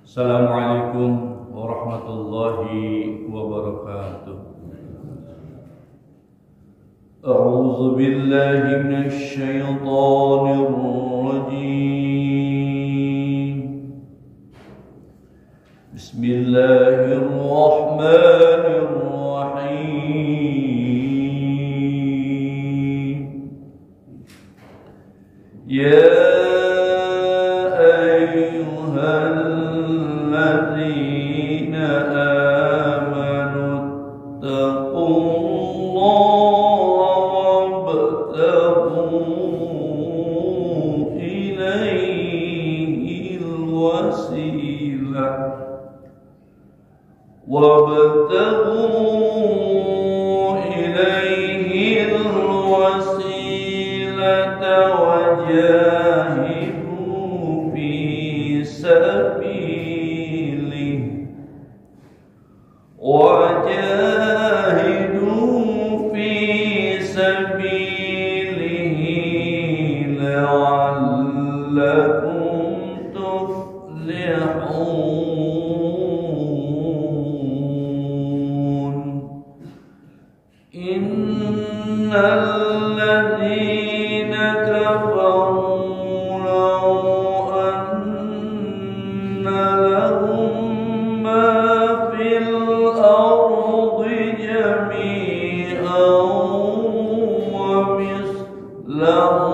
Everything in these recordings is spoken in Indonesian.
Assalamualaikum warahmatullahi wabarakatuh. A'udzu billahi minasy syaithanir rajim. Bismillahirrahmanirrahim. Ya وابتغوا إليه الوسيلة وجاهدوا في سبيله لعلكم تفلحون. إن الذين كفروا لو أن لهم ما في الأرض جميعا ومثله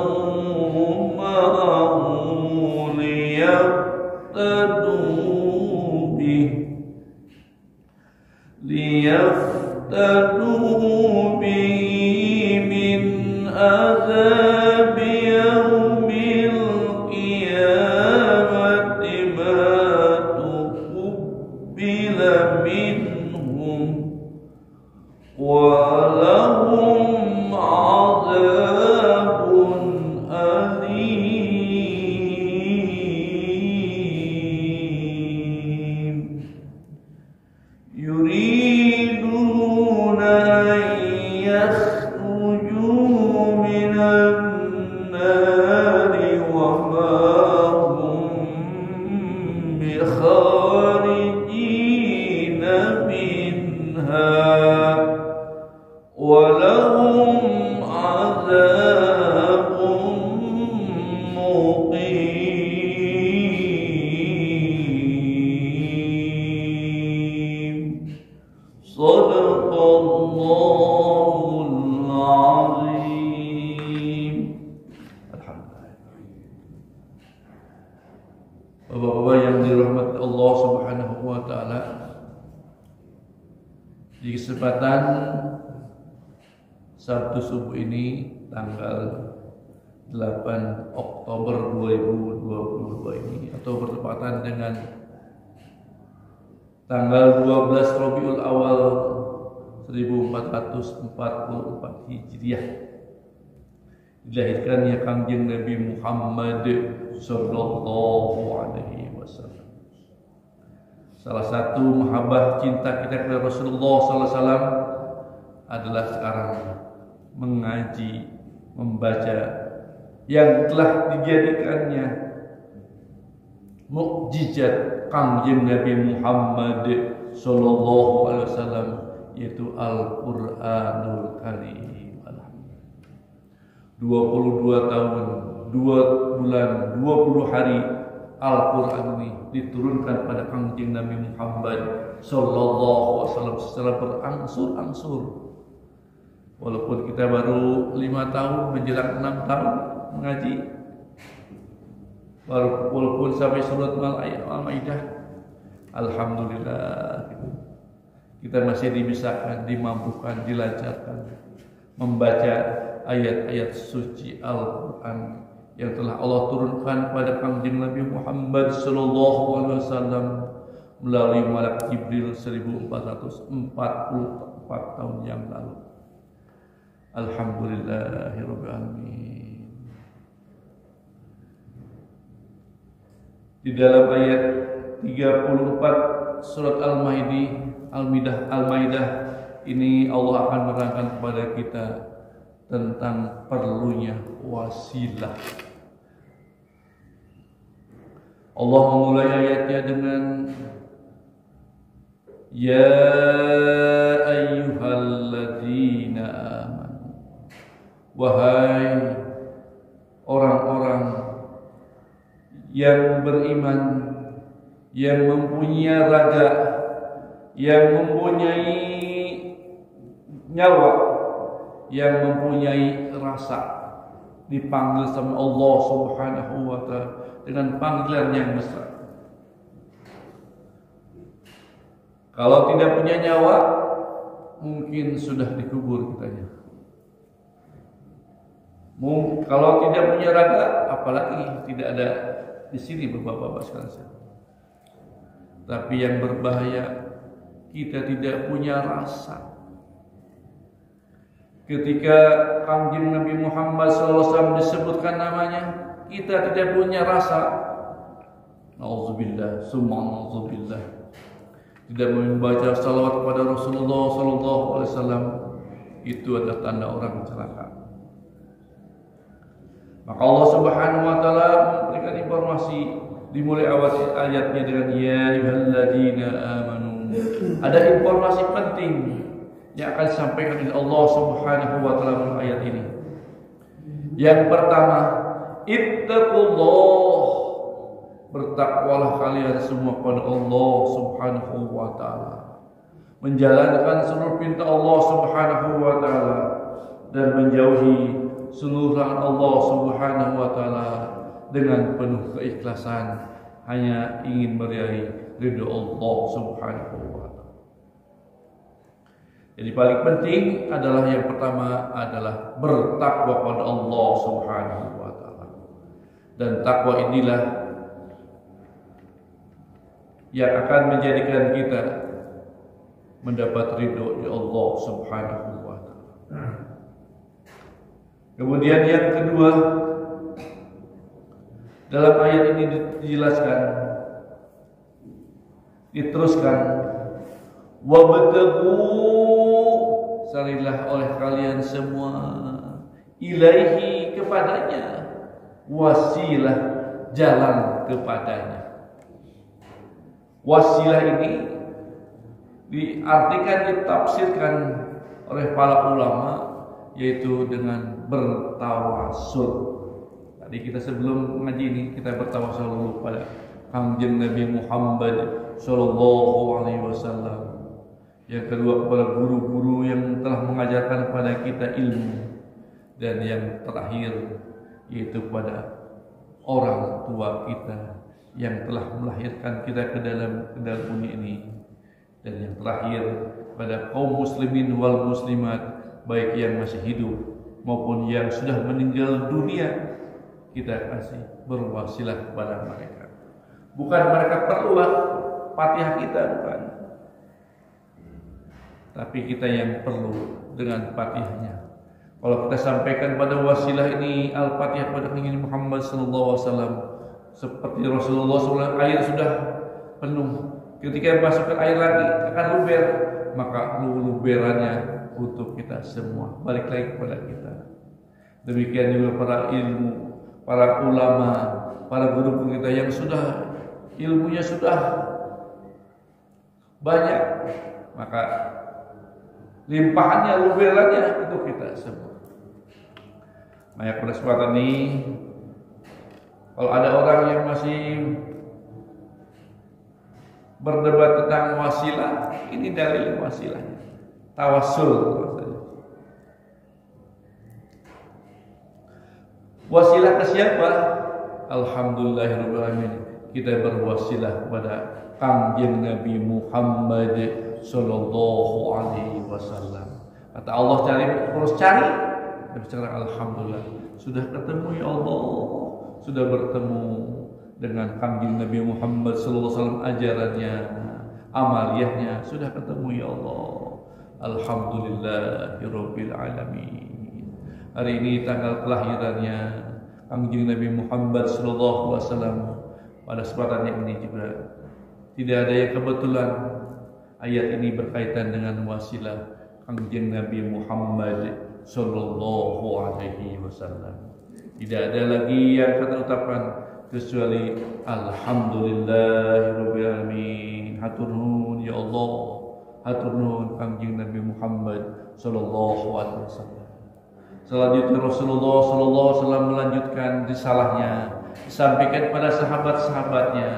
معه ليفتدوا به من عذاب يوم القيامة ما تقبل منهم ولهم عذاب أليم. يريدون أن يخرجوا من النار وما هم بخارجين منها ولهم عذاب مقيم. Sadaqallahul azim. Alhamdulillah. Bapak-bapak yang dirahmati Allah Subhanahu wa taala, di kesempatan Sabtu subuh ini tanggal 8 Oktober 2022 ini atau bertepatan dengan tanggal 12 Rabiul Awal 1444 Hijriah, dilahirkannya Kangjeng Nabi Muhammad sallallahu alaihi wasallam. Salah satu mahabbah cinta kita kepada Rasulullah sallallahu alaihi wasallam adalah sekarang mengaji, membaca yang telah dijadikannya mukjizat Kangjeng Nabi Muhammad sallallahu alaihi wasallam, yaitu Al-Qur'anul Karim. 22 tahun, 2 bulan, 20 hari Al-Quran ini diturunkan pada Kangjeng Nabi Muhammad sallallahu alaihi wasallam secara berangsur-angsur. Walaupun kita baru 5 tahun menjelang 6 tahun mengaji, walaupun sampai surat Al-Maidah, alhamdulillah kita masih dibisahkan, dimampukan, dilancarkan membaca ayat-ayat suci Al-Quran yang telah Allah turunkan pada Kangjeng Nabi Muhammad sallallahu alaihi wasallam melalui malaikat Jibril 1444 tahun yang lalu. Alhamdulillahirabbil alamin. Di dalam ayat 34 surat Al-Maidah ini Allah akan menerangkan kepada kita tentang perlunya wasilah. Allah memulai ayatnya dengan Ya ayyuhalladzina amanu, wahai orang-orang yang beriman, yang mempunyai raga, yang mempunyai nyawa, yang mempunyai rasa, dipanggil sama Allah Subhanahu wa ta'ala dengan panggilan yang besar. Kalau tidak punya nyawa, mungkin sudah dikubur kitanya. Kalau tidak punya raga, apalagi tidak ada di sini bapak-bapak sekalian. Tapi yang berbahaya, kita tidak punya rasa. Ketika Kanjeng Nabi Muhammad SAW disebutkan namanya, kita tidak punya rasa. Nauzubillah, summa nauzubillah. Tidak membaca salawat kepada Rasulullah SAW, itu adalah tanda orang celaka. Maka Allah Subhanahu wa ta'ala memberikan informasi dimulai awal ayatnya dengan ya ayyuhalladzina amanu. Ada informasi penting yang akan disampaikan oleh Allah Subhanahu wa ta'ala dalam ayat ini. Yang pertama, ittaqullah, bertakwalah kalian semua kepada Allah Subhanahu wa ta'ala, menjalankan seluruh perintah Allah Subhanahu wa ta'ala dan menjauhi seluruh larangan Allah Subhanahu wa ta'ala dengan penuh keikhlasan, hanya ingin meraih ridho Allah Subhanahu wa ta'ala. Jadi paling penting adalah yang pertama adalah bertakwa kepada Allah Subhanahu wa ta'ala. Dan takwa inilah yang akan menjadikan kita mendapat ridho di Allah Subhanahu wa ta'ala. Kemudian yang kedua, dalam ayat ini dijelaskan, diteruskan, wabtaghu, carilah oleh kalian semua, ilaihi, kepadanya, wasilah, jalan kepadanya. Wasilah ini diartikan, ditafsirkan oleh para ulama, yaitu dengan bertawasul. Tadi kita sebelum mengaji ini kita bertawasul dulu pada Kanjeng Nabi Muhammad sallallahu alaihi wasallam. Yang kedua kepada guru-guru yang telah mengajarkan kepada kita ilmu, dan yang terakhir yaitu pada orang tua kita yang telah melahirkan kita ke dalam bumi ini, dan yang terakhir pada kaum muslimin wal muslimat, baik yang masih hidup maupun yang sudah meninggal dunia, kita kasih berwasilah kepada mereka. Bukan mereka perlu Fatihah kita, bukan, tapi kita yang perlu dengan Fatihahnya. Kalau kita sampaikan pada wasilah ini Al-Fatihah pada Nabi Muhammad SAW, seperti Rasulullah SAW, air sudah penuh, ketika masukkan air lagi akan luber, maka luberannya untuk kita semua, balik lagi kepada kita. Demikian juga para ilmu, para ulama, para guru kita yang sudah ilmunya sudah banyak, maka limpahannya, luberannya untuk kita semua. Nah, pada kesempatan ini, kalau ada orang yang masih berdebat tentang wasilah, ini dalil wasilahnya. Tawassul. Wasilah ke siapa? Alhamdulillahirabbil alamin. Kita berwasilah kepada Kanjeng Nabi Muhammad sallallahu alaihi wasallam. Kata Allah, terus cari. Dan bicara alhamdulillah, sudah ketemu ya Allah, sudah bertemu dengan Kanjeng Nabi Muhammad sallallahu alaihi wasallam, ajarannya, amaliyahnya, sudah ketemu ya Allah. Alhamdulillahirabbil alamin. Hari ini tanggal kelahirannya Kanjeng Nabi Muhammad sallallahu alaihi wasallam. Pada kesempatan yang ini juga tidak ada yang kebetulan ayat ini berkaitan dengan wasilah Kanjeng Nabi Muhammad sallallahu alaihi wasallam. Tidak ada lagi yang kita ucapkan kecuali alhamdulillahirabbil alamin. Hatur nuhun ya Allah, hatur nuhun Kangjeng Nabi Muhammad sallallahu alaihi wasallam. Selanjutnya Rasulullah sallallahu alaihi wasallam melanjutkan risalahnya, disampaikan kepada sahabat-sahabatnya,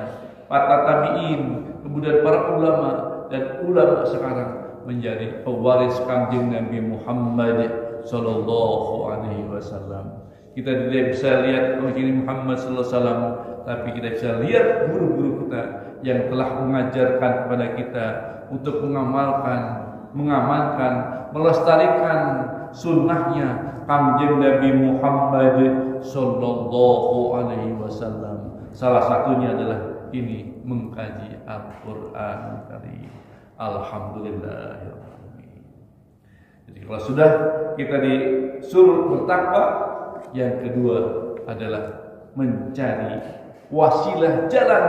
para tabi'in, kemudian para ulama dan ulama sekarang menjadi pewaris Kangjeng Nabi Muhammad sallallahu alaihi wasallam. Kita tidak bisa lihat Kangjeng Muhammad sallallahu alaihi wasallam, tapi kita bisa lihat guru-guru kita yang telah mengajarkan kepada kita untuk mengamalkan, mengamankan, melestarikan sunnahnya Kangjeng Nabi Muhammad sallallahu alaihi wasallam. Salah satunya adalah ini, mengkaji Al-Qur'an Karim. Alhamdulillahirrahmanirrahim. Jadi kalau sudah kita disuruh bertakwa, yang kedua adalah mencari wasilah jalan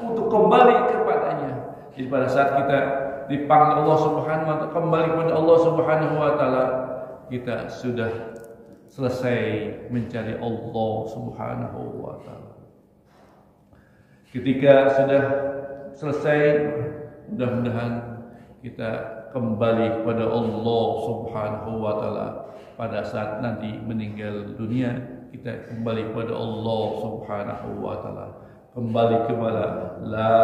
untuk kembali kepadanya. Jadi pada saat kita dipanggil Allah Subhanahu wa taala, kembali kepada Allah Subhanahu wa taala, kita sudah selesai mencari Allah Subhanahu wa taala. Ketika sudah selesai, mudah-mudahan kita kembali kepada Allah Subhanahu wa taala. Pada saat nanti meninggal dunia, kita kembali kepada Allah Subhanahu wa taala. Kembali kepada la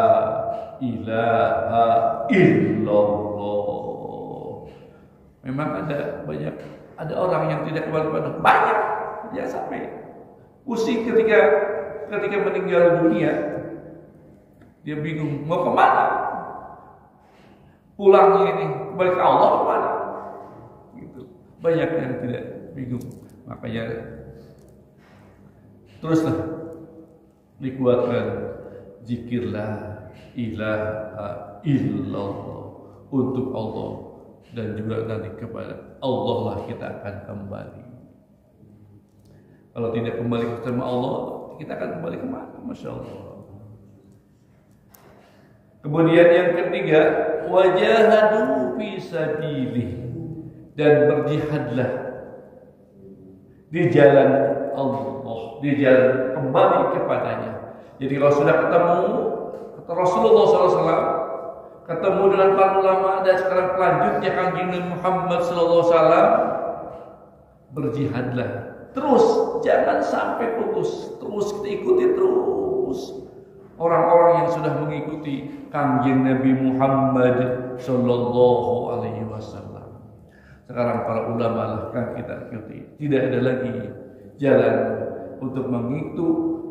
ilaha illallah. Memang ada orang yang tidak kembali kepada, banyak ya, sampai pusing ketika meninggal dunia. Dia bingung mau kemana, pulangnya ini kembali ke Allah kemana gitu. Banyak yang tidak bingung, makanya teruslah dikuatkan zikirlah ilaha illallah untuk Allah, dan juga nanti kepada Allah lah kita akan kembali. Kalau tidak kembali kepada Allah, kita akan kembali kemana? Masya Allah. Kemudian yang ketiga, wajahadu fi sabilih, dan berjihadlah di jalan Allah, di jalan kembali kepadanya. Jadi kalau sudah ketemu kata Rasulullah SAW, ketemu dengan para ulama, dan sekarang selanjutnya Kangjeng Muhammad SAW, berjihadlah terus, jangan sampai putus, terus kita ikuti terus orang-orang yang sudah mengikuti Kangjeng Nabi Muhammad sallallahu alaihi wasallam. Sekarang para ulama lah kan kita ikuti. Tidak ada lagi jalan untuk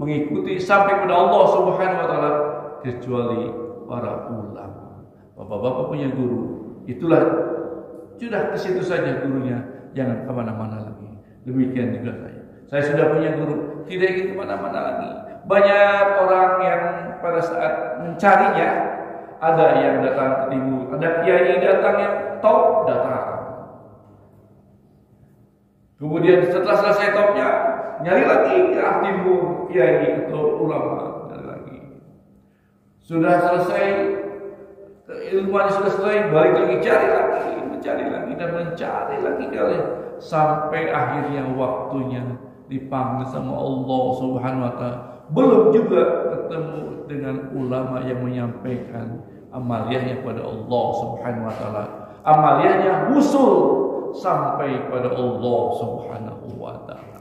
mengikuti sampai kepada Allah Subhanahu wa taala kecuali para ulama. Bapak-bapak punya guru, itulah sudah ke situ saja gurunya, jangan kemana-mana lagi. Demikian juga saya. Saya sudah punya guru, tidak ingin kemana-mana lagi. Banyak orang yang pada saat mencarinya, ada yang datang ke timur, ada kiai datang yang top datang. Kemudian setelah selesai topnya, nyari lagi ke arah timur, kiai atau ulama, nyari lagi. Sudah selesai, ilmunya sudah selesai, balik lagi, mencari lagi dan mencari lagi kalian, sampai akhirnya waktunya dipanggil sama Allah Subhanahu wa taala. Belum juga ketemu dengan ulama yang menyampaikan amaliyahnya kepada Allah Subhanahu wa taala. Amaliyahnya usul sampai kepada Allah Subhanahu wa taala.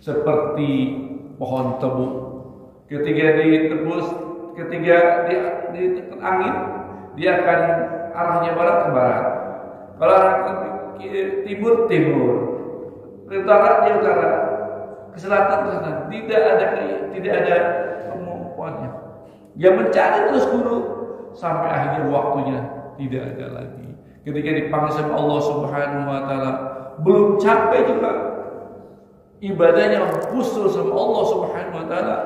Seperti pohon tebu, ketika ditebus, ketika ditekan angin, dia akan arahnya barat ke barat. Kalau arah ke timur, ke utara, dia utara, ke selatan, ke selatan. Tidak ada kemampuannya. Dia mencari terus guru sampai akhirnya waktunya tidak ada lagi. Ketika dipanggil sama Allah Subhanahu wa taala, belum capek juga ibadahnya khusus sama Allah Subhanahu wa taala.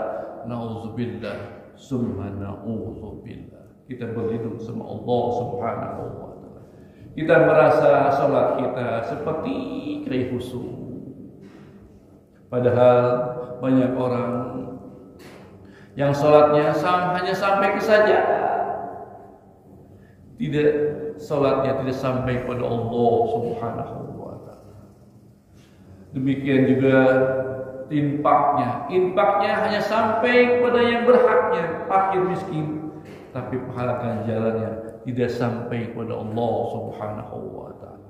Nauzubillah, summa nauzubillah. Kita berlindung sama Allah Subhanahu wa taala. Kita merasa salat kita seperti kayak khusyuk. Padahal banyak orang yang salatnya hanya sampai ke sajadah. Salatnya tidak sampai kepada Allah Subhanahu wa taala. Demikian juga infaknya hanya sampai kepada yang berhaknya, fakir miskin, tapi pahala ganjarannya tidak sampai kepada Allah Subhanahu wa taala.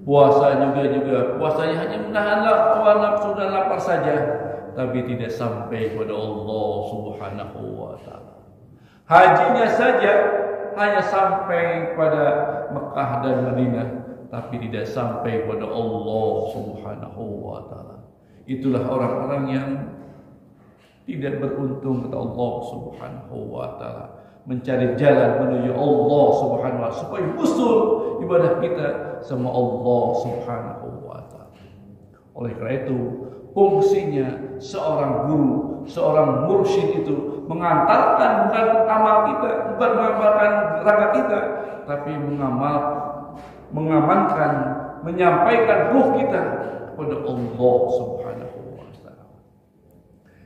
Puasa juga puasanya hanya menahan hawa nafsu dan lapar saja, tapi tidak sampai kepada Allah Subhanahu wa taala. Hajinya saja hanya sampai pada Mekah dan Madinah, tapi tidak sampai kepada Allah Subhanahu wa taala. Itulah orang-orang yang tidak beruntung kata Allah Subhanahu wa taala, mencari jalan menuju Allah Subhanahu wa taala supaya usul ibadah kita sama Allah Subhanahu wa taala. Oleh karena itu, fungsinya seorang guru, seorang mursyid itu mengantarkan bukan amal kita, bukan mengamalkan raga kita, tapi mengamankan, menyampaikan ruh kita kepada Allah Subhanahu wa taala.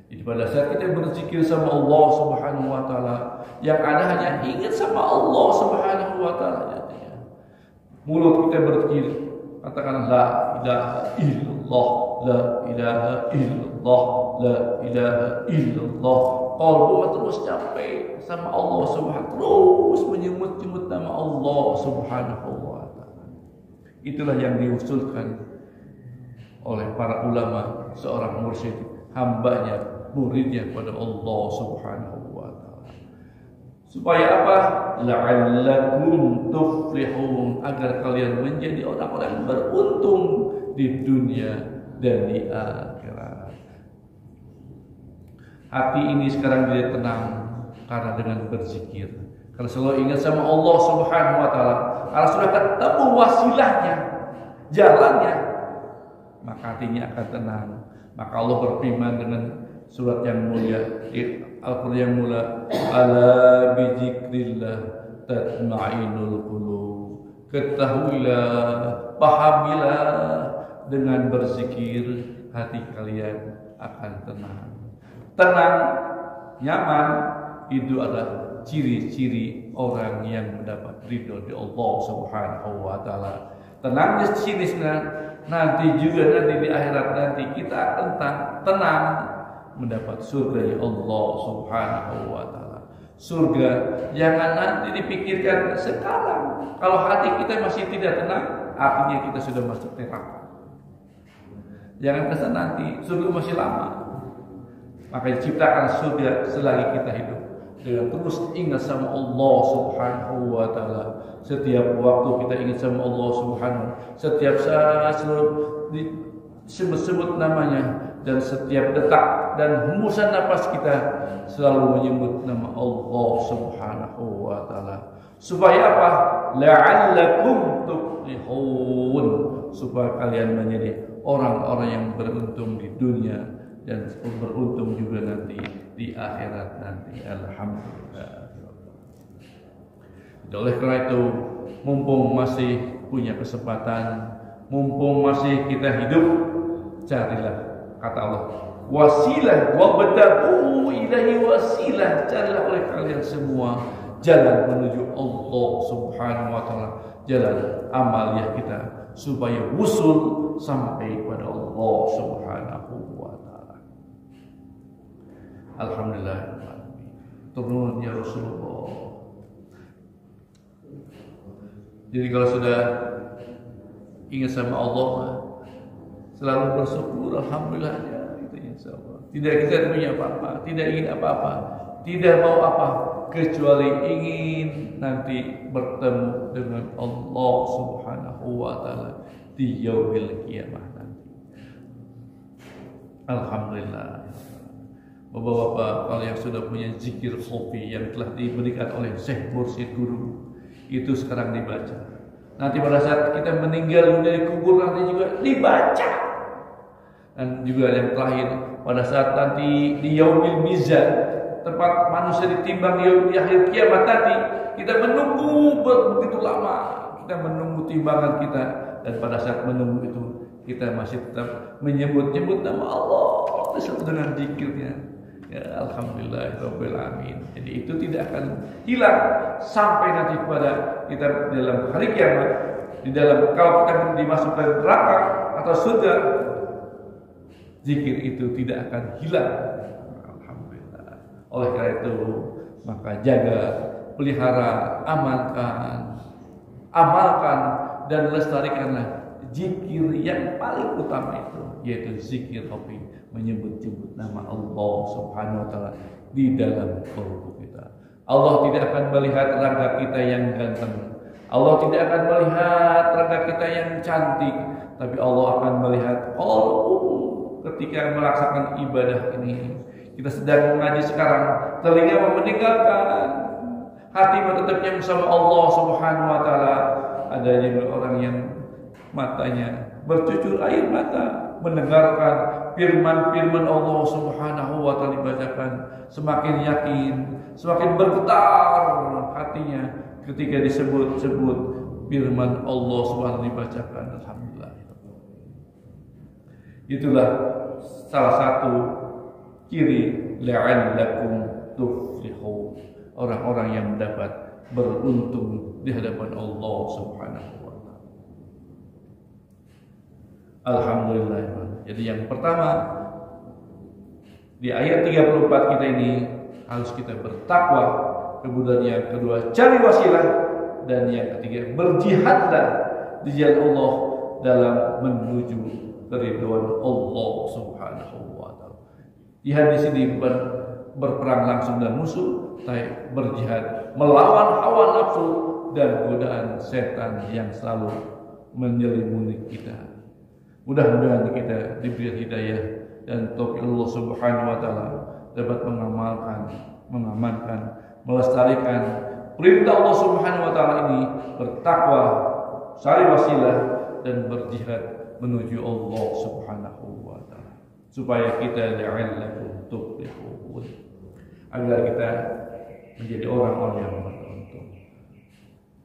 Jadi pada saat kita berzikir sama Allah Subhanahu wa taala, yang ada hanya ingat sama Allah Subhanahu wa taala. Mulut kita berzikir, katakan la ilaha illallah, la ilaha illallah, la ilaha illallah. Qalbu terus sampai sama Allah Subhanahu, terus menyebut-nyebut nama Allah Subhanahu wa taala. Itulah yang diusulkan oleh para ulama, seorang mursyid, hambanya, muridnya kepada Allah Subhanahu wa taala. Supaya apa? La'allakum tuflihun, agar kalian menjadi orang-orang yang beruntung di dunia dan di akhirat. Hati ini sekarang tidak tenang karena dengan berzikir. Karena selalu ingat sama Allah Subhanahu wa taala. Kalau sudah ketemu wasilahnya, jalannya, maka hatinya akan tenang. Maka Allah berfirman dengan surat yang mulia, Al-Qur'an yang mulia, ala bizikrillah tatma'innul qulub. Ketahuilah, pahamilah, dengan berzikir hati kalian akan tenang. Tenang, nyaman, itu adalah ciri-ciri orang yang mendapat ridho di Allah Subhanahu wa taala. Tenangnya di sini nanti di akhirat nanti kita akan tenang mendapat surga dari Allah Subhanahu wa taala. Surga jangan nanti dipikirkan sekarang. Kalau hati kita masih tidak tenang, artinya kita sudah masuk neraka. Jangan kesan nanti, surga masih lama. Maka diciptakan surga selagi kita hidup. Dengan terus ingat sama Allah Subhanahu wa taala. Setiap waktu kita ingat sama Allah Subhanahu, setiap saat selalu disebut-sebut namanya, dan setiap detak dan hembusan nafas kita selalu menyebut nama Allah Subhanahu wa taala. Supaya apa? La'allakum tuflihun, supaya kalian menjadi orang-orang yang beruntung di dunia dan beruntung juga nanti di akhirat nanti. Alhamdulillah. Oleh karena itu, mumpung masih punya kesempatan, mumpung masih kita hidup, carilah, kata Allah, wasilah wabtaghu ilaihi wasilah, carilah oleh kalian semua jalan menuju Allah Subhanahu wa taala, jalan amaliyah kita supaya wusul sampai kepada Allah Subhanahu wa taala. Alhamdulillah. Turun ya Rasulullah. Jadi kalau sudah ingat sama Allah, selalu bersyukur, alhamdulillah ya, itu insyaallah. Tidak kita punya apa-apa, tidak ingin apa-apa, tidak mau apa kecuali ingin nanti bertemu dengan Allah Subhanahu wa taala di yaumil qiyamah nanti. Alhamdulillah. Bapak-bapak, kalau yang sudah punya zikir khufi yang telah diberikan oleh Syekh Mursyid Guru, itu sekarang dibaca. Nanti pada saat kita meninggal dari kubur nanti juga dibaca. Dan juga yang terakhir, pada saat nanti di yaumil mizan, tempat manusia ditimbang di akhir kiamat nanti, kita menunggu begitu lama, kita menunggu timbangan kita, dan pada saat menunggu itu kita masih tetap menyebut-nyebut nama Allah dengan zikirnya. Ya, alhamdulillahirabbil alamin. Jadi itu tidak akan hilang sampai nanti pada kita dalam hari kiamat, di dalam kalau kita dimasukkan neraka atau surga, zikir itu tidak akan hilang. Alhamdulillah. Oleh karena itu, maka jaga, pelihara, amalkan dan lestarikanlah zikir yang paling utama itu, yaitu zikir hobi, menyebut-nyebut nama Allah Subhanahu wa taala di dalam kalbu kita. Allah tidak akan melihat raga kita yang ganteng. Allah tidak akan melihat raga kita yang cantik, tapi Allah akan melihat kalbu ketika melaksanakan ibadah ini. Kita sedang mengaji sekarang, telinga mendengarkan, hati tetapnya bersama Allah Subhanahu wa taala. Ada juga orang yang matanya bercucur air mata mendengarkan firman-firman Allah Subhanahu wa taala dibacakan, semakin yakin, semakin bergetar hatinya ketika disebut-sebut firman Allah Subhanahu wa taala dibacakan. Alhamdulillah. Itulah salah satu ciri la'allakum tuflihun, orang-orang yang mendapat beruntung di hadapan Allah Subhanahu wa taala. Alhamdulillah. Jadi yang pertama di ayat 34 kita ini harus kita bertakwa, kemudian yang kedua cari wasilah, dan yang ketiga berjihadlah di jalan Allah dalam menuju keridhaan Allah Subhanahu wa taala. Jihad di sini bukan berperang langsung dan musuh, tapi berjihad melawan hawa nafsu dan godaan setan yang selalu menyelimuti kita. Mudah-mudahan kita diberi hidayah dan taufik Allah Subhanahu wa taala dapat mengamankan, melestarikan perintah Allah Subhanahu wa taala ini, bertakwa, cari wasilah dan berjihad menuju Allah Subhanahu wa taala, supaya kita la'allakum tuflihun, agar kita menjadi orang-orang yang beruntung.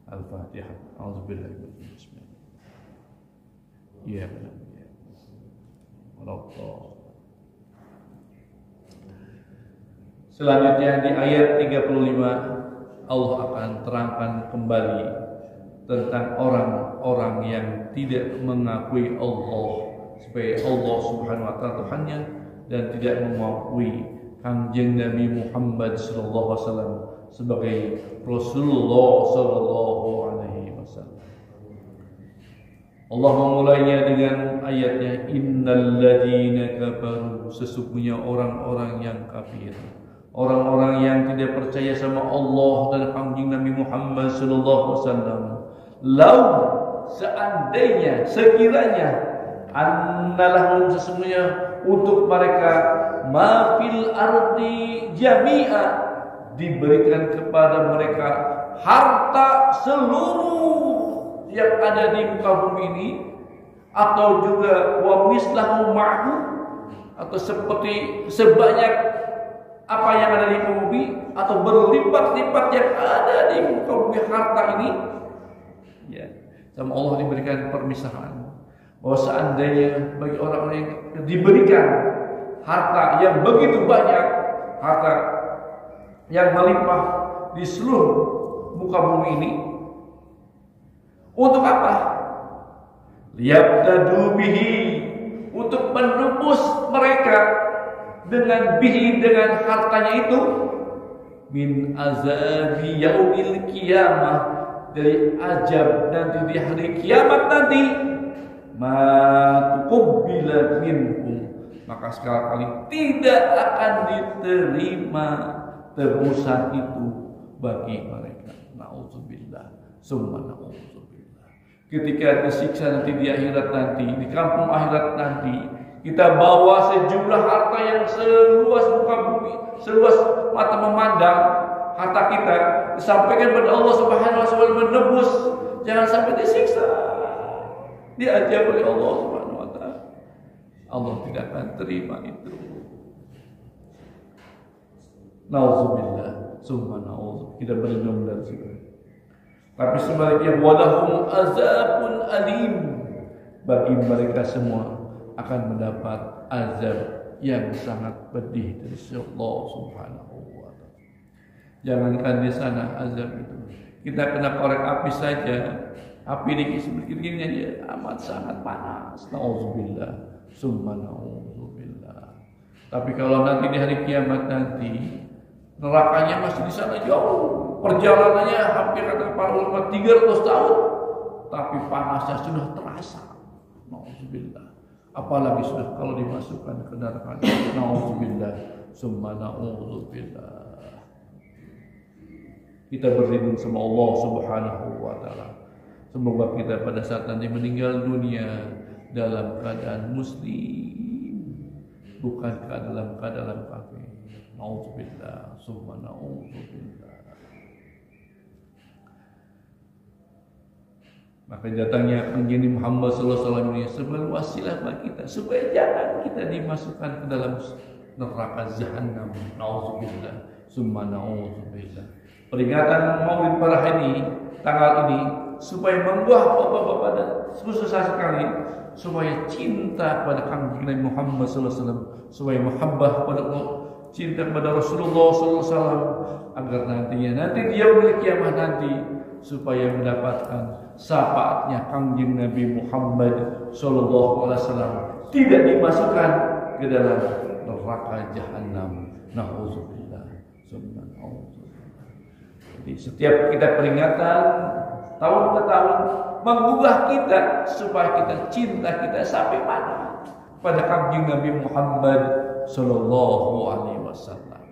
Al-Fatihah. A'udzubillahi minasyaitonir rajim. Ya benar. Selanjutnya di ayat 35 Allah akan terangkan kembali tentang orang-orang yang tidak mengakui Allah sebagai Allah Subhanahu wa taala Tuhannya, dan tidak mengakui Kanjeng Nabi Muhammad sallallahu alaihi wasallam sebagai Rasulullah sallallahu alaihi wasallam. Allah memulainya dengan ayatnya, innal ladzina kafaru, sesungguhnya orang-orang yang kafir, orang-orang yang tidak percaya sama Allah dan Kanjeng Nabi Muhammad sallallahu alaihi wasallam, lau seandainya, sekiranya, annalahum, sesungguhnya untuk mereka, ma fil ardi jami'a, diberikan kepada mereka harta seluruh yang ada di muka bumi ini, atau juga wa mislahu ma'hu, atau sebanyak apa yang ada di bumi, atau berlipat-lipat yang ada di muka bumi harta ini, ya, sama Allah diberikan permisahan bahwa seandainya bagi orang-orang yang diberikan harta yang begitu banyak, harta yang melimpah di seluruh muka bumi ini, untuk apa? Liyabtadu bihi, untuk menembus mereka dengan bihi, dengan hartanya itu, min azabi yaumil qiyamah, dari azab nanti di hari kiamat nanti, ma tuqbila minhum, maka sekali tidak akan diterima tebusan itu bagi mereka. Nauzubillah, summa nauzubillah. Ketika disiksa nanti di akhirat nanti, di kampung akhirat nanti, kita bawa sejumlah harta yang seluas muka bumi, seluas mata memandang, harta kita disampaikan kepada Allah Subhanahu wa taala menebus, jangan sampai disiksa, diajar oleh Allah Subhanahu wa taala. Allah tidak akan terima itu. Nauzubillah, summa nauzubillah. Kita berlindung dari situ. Tapi sebaliknya, walahum azabun alim, bagi mereka semua akan mendapat azab yang sangat pedih dari Allah Subhanahu wa taala. Jangankan di sana azab itu, kita kena korek api saja, api ini sedikit aja amat sangat panas. Nauzubillah, summa nauzubillah. Tapi kalau nanti di hari kiamat nanti nerakanya masih di sana jauh, perjalanannya hampir kata para ulama 300 tahun, tapi panasnya sudah terasa. Nauzubillah. Apalagi sudah kalau dimasukkan ke neraka. Nauzubillah, summa nauzubillah. Kita berlindung sama Allah Subhanahu wa taala. Semoga kita pada saat nanti meninggal dunia dalam keadaan muslim, bukan dalam keadaan kafir. Nauzubillah, summa nauzubillah. Maka datangnya Nabi Muhammad SAW ini sebagai wasilah bagi kita supaya jangan kita dimasukkan ke dalam neraka jahanam. Nauzubillah, summa nauzubillah. Peringatan Maulid Parah ini, tanggal ini, supaya membuah bapak-bapak dan susah sekali, supaya cinta pada Nabi Muhammad SAW, supaya mahabbah pada Allah, cinta kepada Rasulullah SAW, agar nanti di yaumil kiamah nanti supaya mendapatkan syafaatnya Kangjeng Nabi Muhammad sallallahu alaihi wasallam, tidak dimasukkan ke dalam neraka jahanam. Nauzubillah, summa nauzubillah. Jadi setiap kita peringatan tahun ke tahun mengubah kita supaya kita cinta kita sampai mana pada Kangjeng Nabi Muhammad sallallahu alaihi wasallam.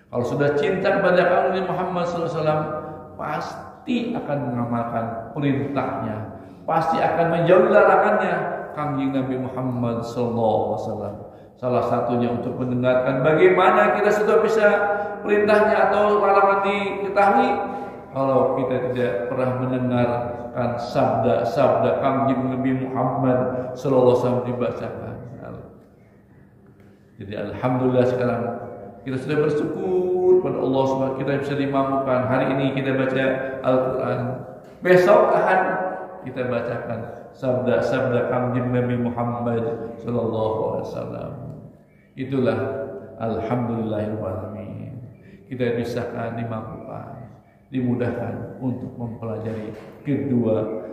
Kalau sudah cinta kepada Kangjeng Muhammad sallallahu alaihi wasallam, pasti akan mengamalkan perintahnya, pasti akan menjauhi larangannya Kangjeng Nabi Muhammad SAW. Salah satunya untuk mendengarkan bagaimana kita sudah bisa perintahnya atau larangan diketahui kalau kita tidak pernah mendengarkan sabda-sabda Kangjeng Nabi Muhammad SAW dibacakan. Jadi alhamdulillah sekarang kita sudah bersyukur pada Allah SWT, kita bisa dimampukan. Hari ini kita baca Al-Quran, besok Ahad kita bacakan sabda-sabda Kangjeng Nabi Muhammad SAW. Itulah alhamdulillahirrahmanirrahim. Kita bisa dimampukan, dimudahkan untuk mempelajari kedua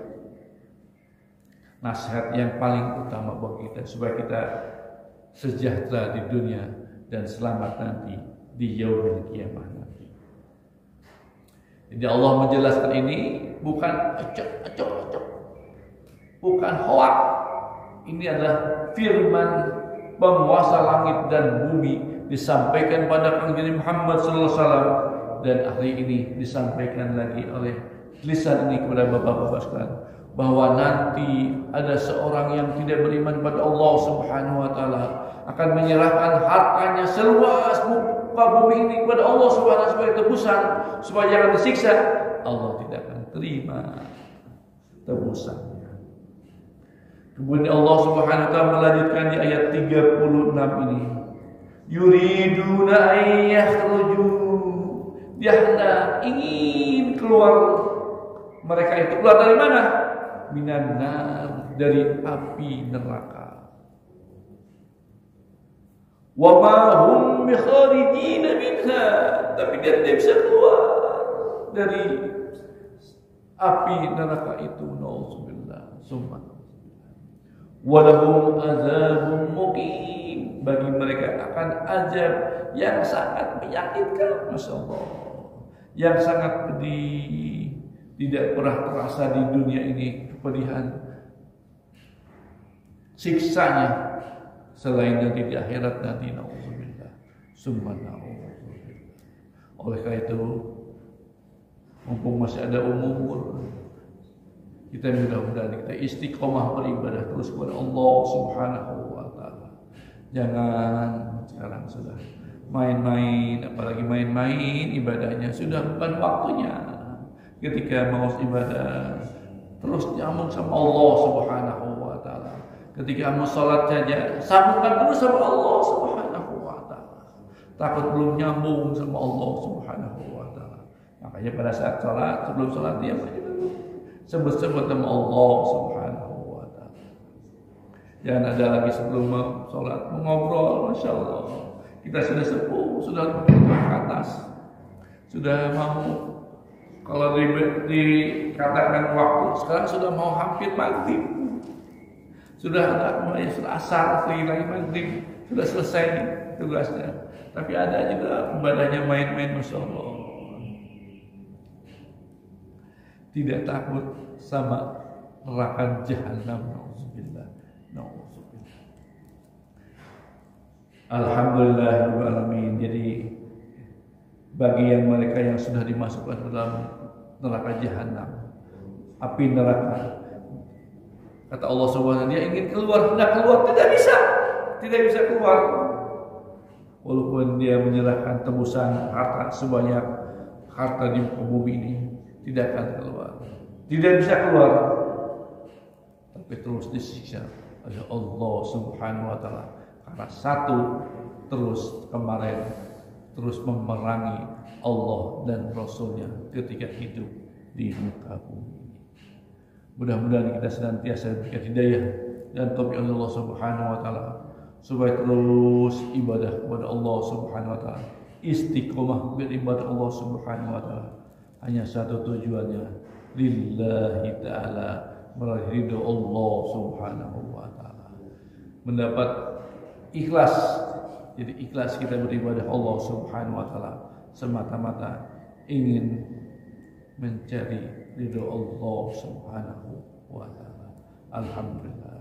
nasihat yang paling utama bagi kita supaya kita sejahtera di dunia dan selamat nanti di yaumil kiamah nanti. Jadi Allah menjelaskan ini bukan acok, bukan hoak. Ini adalah firman penguasa langit dan bumi disampaikan pada Kangjeng Muhammad SAW, dan hari ini disampaikan lagi oleh lisan ini kepada bapak-bapak sekalian bahwa nanti ada seorang yang tidak beriman pada Allah Subhanahu wa taala akan menyerahkan hartanya seluas muka bumi ini kepada Allah Subhanahu sebagai tebusan supaya jangan disiksa. Allah tidak akan terima tebusannya. Kemudian Allah Subhanahu wa taala melanjutkan di ayat 36 ini, yuriduna ayyakhruju, dia hendak ingin keluar. Mereka itu keluar dari mana? Minan nar, dari api neraka. Wa ma hum bikharijin minha, tapi dia tidak bisa keluar dari api neraka itu. Nauzubillah, summa wa lahum azabun muqim, bagi mereka akan azab yang sangat menyakitkan, masyaallah, yang sangat pedih. Tidak pernah terasa di dunia ini kepedihan siksanya selain nanti di akhirat nanti. Nauzubillah, summa nauzubillah. Oleh karena itu, mumpung masih ada umur, kita mudah-mudahan kita istiqomah beribadah terus kepada Allah Subhanahu wa taala. Jangan sekarang sudah main-main, apalagi main-main ibadahnya sudah bukan waktunya. Ketika mau ibadah terus nyambung sama Allah Subhanahu wa taala. Ketika mau salat saja sambungkan dulu sama Allah Subhanahu wa taala. Takut belum nyambung sama Allah Subhanahu wa taala. Makanya pada saat salat, sebelum salat dia sebut-sebut nama Allah Subhanahu wa taala. Jangan ada lagi sebelum salat mengobrol, masyaallah. Kita sudah sepuh, sudah ke atas. Sudah mau, kalau dikatakan waktu sekarang sudah mau hampir maghrib. sudah asar, lagi maghrib, sudah selesai tugasnya. Tapi ada juga ibadahnya main-main, masya Allah. Tidak takut sama neraka jahanam. Nauzubillah. Alhamdulillahirabbil alamin. Jadi bagi yang mereka yang sudah dimasukkan ke dalam neraka jahanam, api neraka, kata Allah Subhanahu, dia ingin keluar, hendak keluar, tidak bisa keluar. Walaupun dia menyerahkan tebusan harta sebanyak harta di muka bumi ini, tidak akan keluar, tidak bisa keluar, tapi terus disiksa oleh Allah Subhanahu wa taala. Karena satu terus kemarin terus memerangi Allah dan Rasulnya ketika hidup di muka bumi. Mudah-mudahan kita senantiasa diberikan hidayah dan taufik Allah Subhanahu wa taala supaya terus ibadah kepada Allah Subhanahu wa taala, istiqomah beribadah Allah Subhanahu wa taala. Hanya satu tujuannya, lillahi ta'ala, meraih ridho Allah Subhanahu wa taala. Mendapat ikhlas. Jadi ikhlas kita beribadah Allah Subhanahu wa taala semata-mata ingin mencari ridho Allah Subhanahu wa taala. Alhamdulillah.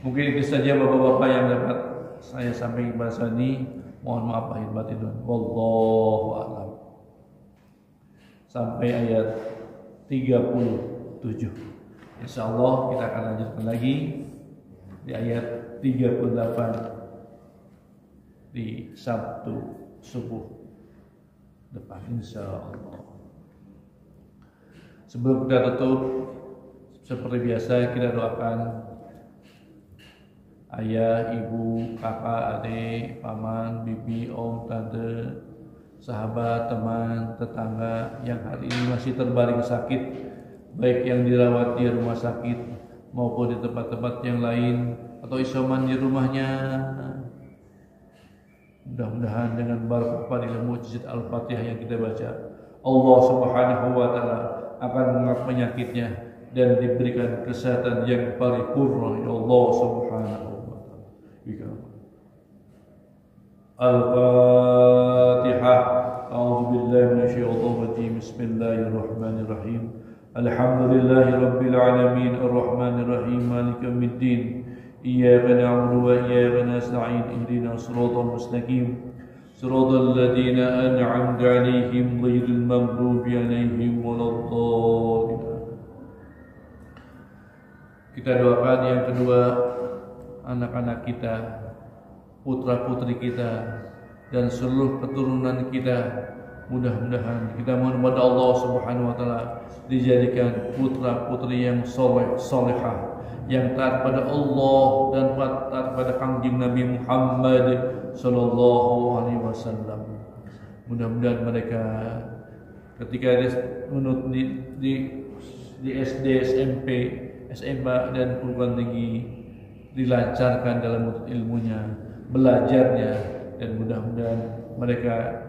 Mungkin itu saja Bapak-bapak yang dapat saya sampaikan kepada ini. Mohon maaf lahir batin. Wallahu a'lam. Sampai ayat 37. Insyaallah kita akan lanjutkan lagi di ayat 38 di Sabtu subuh depan, insyaallah. Sebelum kita tutup, seperti biasa kita doakan ayah, ibu, kakak, adik, paman, bibi, om, tante, sahabat, teman, tetangga yang hari ini masih terbaring sakit, baik yang dirawat di rumah sakit maupun di tempat-tempat yang lain atau isoman di rumahnya. Mudah-mudahan dengan barakah fadilah mujizat Al-Fatihah yang kita baca, Allah Subhanahu wa taala akan mengangkat penyakitnya dan diberikan kesehatan yang paripurna ya Allah Subhanahu wa taala. Al-Fatihah. A'udzu billahi minasyaitonir rajim. Bismillahirrahmanirrahim. Alhamdulillahi rabbil alamin arrahmanir rahim maliki yaumiddin. Iyyaka na'budu wa iyyaka nasta'in. Ihdinas siratal mustaqim. Siratal ladzina an'amta 'alaihim ghairil maghdubi 'alaihim waladdallin. Kita doakan yang kedua, anak-anak kita, putra-putri kita, dan seluruh keturunan kita. Mudah-mudahan kita mohon kepada Allah Subhanahu wa taala dijadikan putra-putri yang soleh, solehah, yang taat pada Allah dan taat pada Kangjeng Nabi Muhammad sallallahu alaihi wasallam. Mudah-mudahan mereka ketika di SD, SMP, SMA dan perguruan tinggi dilancarkan dalam menuntut ilmunya, belajarnya, dan mudah-mudahan mereka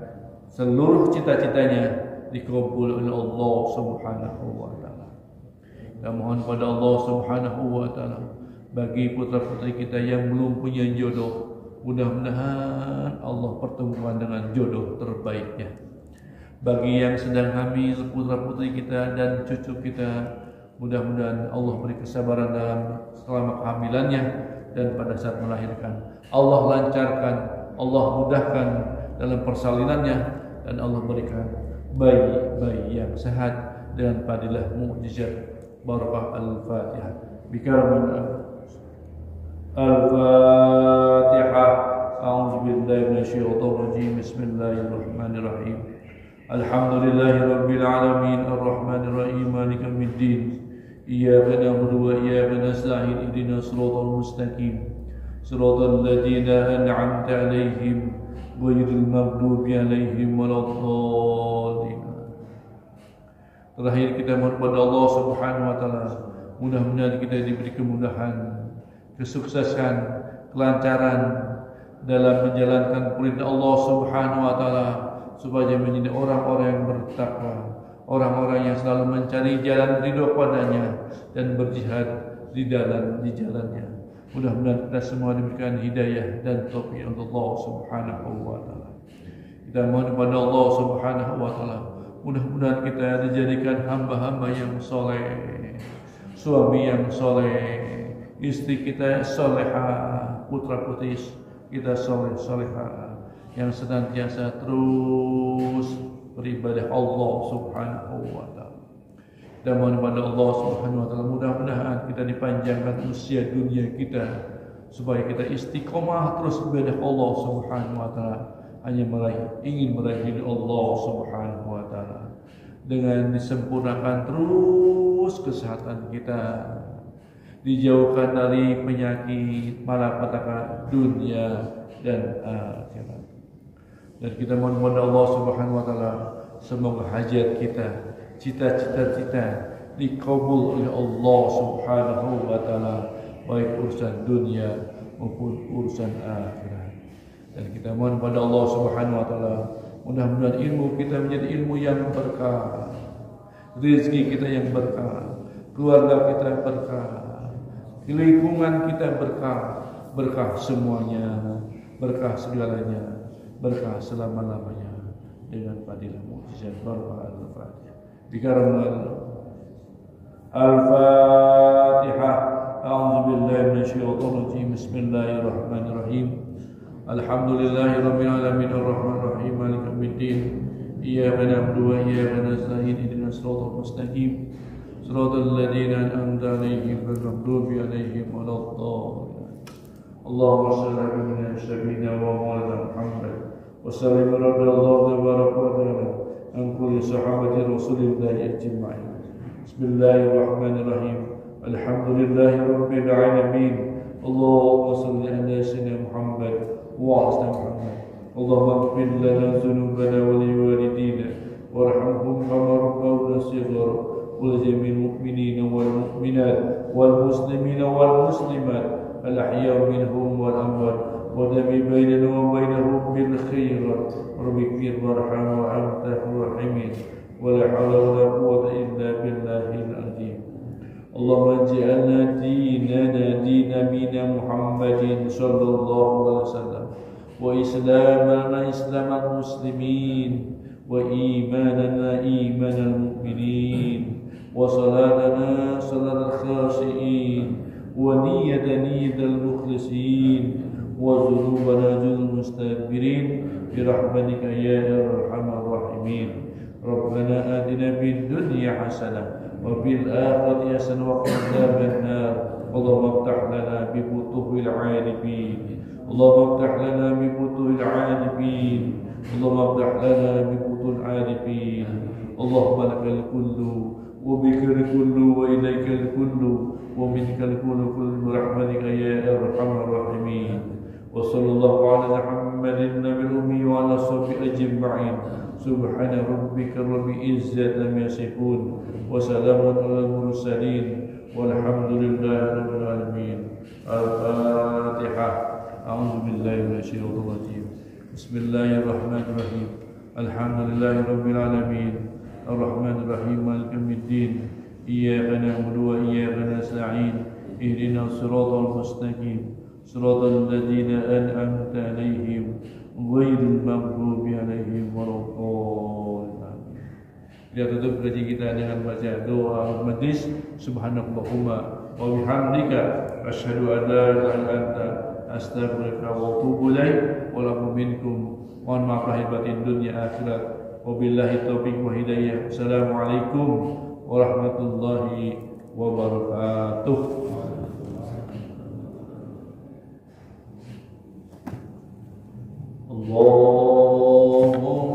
seluruh cita-citanya dikabul oleh Allah Subhanahu wa taala. Kita mohon pada Allah Subhanahu wa taala bagi putra-putri kita yang belum punya jodoh, mudah-mudahan Allah pertemukan dengan jodoh terbaiknya. Bagi yang sedang hamil putra-putri kita dan cucu kita, mudah-mudahan Allah beri kesabaran dalam selama kehamilannya dan pada saat melahirkan. Allah lancarkan, Allah mudahkan dalam persalinannya, dan Allah berikan bayi-bayi yang sehat dengan fadilah mukjizat barakah Al-Fatihah. Bikaraman Al-Fatihah. A'udzu billahi minasyaitonir rajim. Bismillahirrahmanirrahim. Alhamdulillahirabbil alamin arrahmanir rahim maliki yaumiddin. Iyyaka na'budu wa iyyaka nasta'in. Ihdinas siratal mustaqim. Siratal ladzina an'amta 'alaihim ghairil maghdubi 'alaihim waladdallin. Terakhir kita mohon kepada Allah Subhanahu wa taala, mudah-mudahan kita diberi kemudahan, kesuksesan, kelancaran dalam menjalankan perintah Allah Subhanahu wa taala supaya menjadi orang-orang yang bertakwa, orang-orang yang selalu mencari jalan ridho padanya dan berjihad di jalannya. Mudah-mudahan kita semua diberikan hidayah dan taufik untuk Allah Subhanahu wa taala. Kita mohon kepada Allah Subhanahu wa taala, mudah-mudahan kita dijadikan hamba-hamba yang soleh, suami yang soleh, istri kita solehah, putra-putri kita soleh-solehah, yang senantiasa terus beribadah Allah Subhanahu wa taala. Dan mohon kepada Allah Subhanahu wa taala, mudah-mudahan kita dipanjangkan usia dunia kita supaya kita istiqomah terus beribadah Allah Subhanahu wa taala, hanya ingin meraih ridho Allah Subhanahu wa taala, dengan disempurnakan terus kesehatan kita, dijauhkan dari penyakit malapetaka dunia dan akhirat. Dan kita mohon kepada Allah Subhanahu wa taala, semoga hajat kita, cita-cita kita dikabul oleh Allah Subhanahu wa taala, baik urusan dunia maupun urusan akhirat. Dan kita mohon kepada Allah Subhanahu wa taala, mudah-mudahan ilmu kita menjadi ilmu yang berkah, rezeki kita yang berkah, keluarga kita berkah, lingkungan kita berkah semuanya, berkah segalanya, berkah selama-lamanya, dengan fadilah mukjizat barakah al-Fatihah. Bikaramul Al-Fatihah. A'udzu billahi minasyaitonir rajim. Bismillahirrahmanirrahim. Alhamdulillahi rabbil alamin arrahmanir rahim maliki yaumiddin. Iyyaka na'budu wa iyyaka nasta'in ihdinas siratal mustaqim. Siratal ladzina an'amta 'alaihim ghairil maghdubi 'alaihim waladdallin. Allahumma shalli 'ala sayyidina wa maulana Muhammad wa sallim radhiyallahu tabaraka wa ta'ala an kulli sahabati rasulillahi ajma'in. Bismillahirrahmanirrahim. Alhamdulillahi rabbil alamin. Allahumma shalli 'ala sayyidina Muhammad wa 'ala Muhammad. Allahumma ighfir lana dhunubana wa liwalidina warhamhum kama rabbawna shighara wa jami'il mu'minina wal mu'minat wal muslimina wal muslimat al ahya minhum wal amwat wa dami bainana wa bainahum bil khairat rabbi ighfir warham wa anta rahimin wa la hawla wa la quwwata illa billahil azim. Allahumma ij'alna dinana dina nabiyina Muhammadin sallallahu alaihi wasallam wa islamana islamal muslimin wa imanana imanal mu'minin wa salatana salatal khashi'in wa niyyatana niyyatal mukhlisin wa dhunubana dhunubal mustaghfirin bi rahmatika ya arhamar rahimin. Rabbana atina fid dunya hasanah wa fil akhirati hasanah wa qina adzaban nar. Allahumma iftah lana bi futuhil 'arifin. Allahumma iftah lana bi futuhil 'arifin. Allahumma iftah lana bi futuhil 'arifin. Allahumma lakal kullu wa bikal kullu wa ilaikal kullu wa minkal kullu bi rahmatika ya arhamar rahimin. Wa sallallahu ala Muhammadin nabiyil ummi wa ala sahbihi ajma'in. Subhana rabbika rabbil izzati amma yasifun wa salamun alal mursalin walhamdulillahi rabbil alamin. Al-Fatihah. A'udzu billahi minasyaitonir rajim. Bismillahirrahmanirrahim. Alhamdulillahi rabbil alamin. Ar-Rahmanir Rahim maliki yaumiddin. Iyyaka na'budu wa iyyaka nasta'in. Ihdinas siratal mustaqim. Siratal ladzina an'amta 'alaihim ghairil maghdubi 'alaihim waladdallin. Kita tutup kajian kita dengan baca doa majlis. Subhanallahumma wa bihamdika asyhadu an la ilaha illa anta astaghfiruka wa atubu ilaik. Wa lakum minkum. Mohon maaf lahir batin dunia akhirat. Wabillahi taufiq wa hidayah. Assalamualaikum warahmatullahi wabarakatuh. Allahumma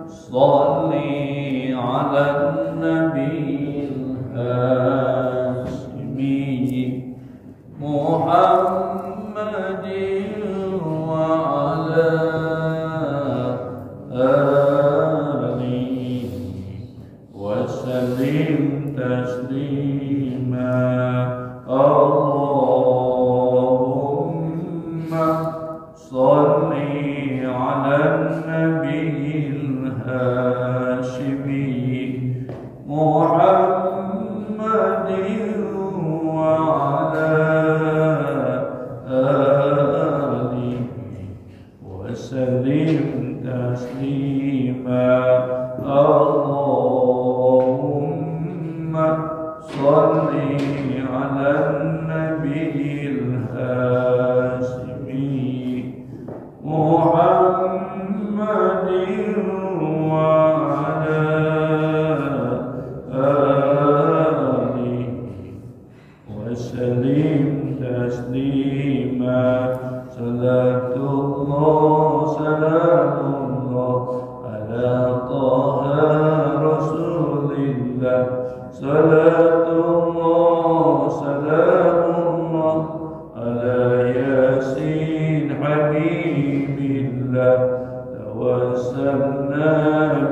salli ala nabiyil hashimi Muhammadin wa ala alihi wa sallim taslima. Allahumma salli ala nabiyil hashimi تسليما صلاة الله سلام الله على طه رسول الله صلاة الله سلام الله على ياسين حبيب الله توسلنا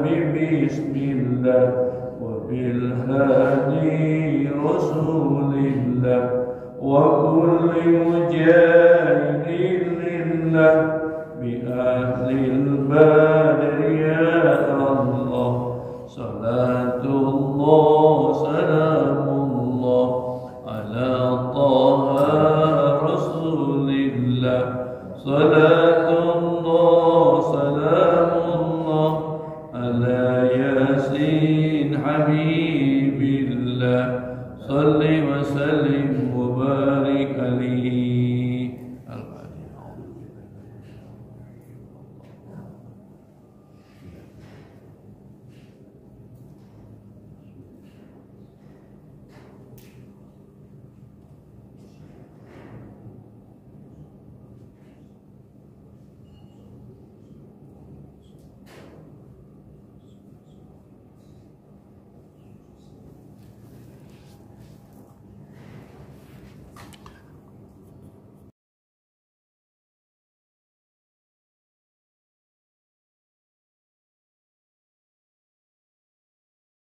ببسم الله وبالهادي رسول الله وكل مجاهد لله بأهل البدر يا الله صلاة الله سلام